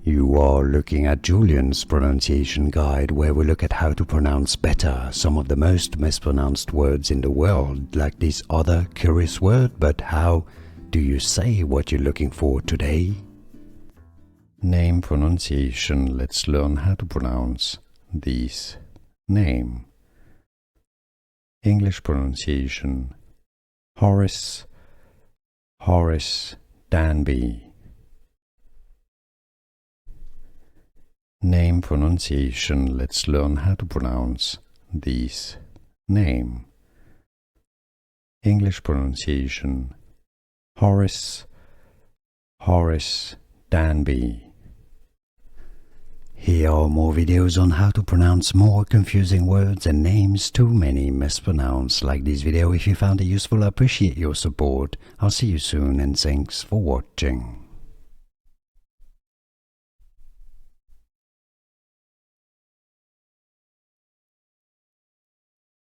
You are looking at Julian's pronunciation guide, where we look at how to pronounce better some of the most mispronounced words in the world, like this other curious word. But how do you say what you're looking for today? Name pronunciation. Let's learn how to pronounce this name. English pronunciation: Horace Danby. Name pronunciation. Let's learn how to pronounce this name. English pronunciation: Horace Danby. Here are more videos on how to pronounce more confusing words and names too many mispronounced. Like this video if you found it useful. I appreciate your support. I'll see you soon and thanks for watching.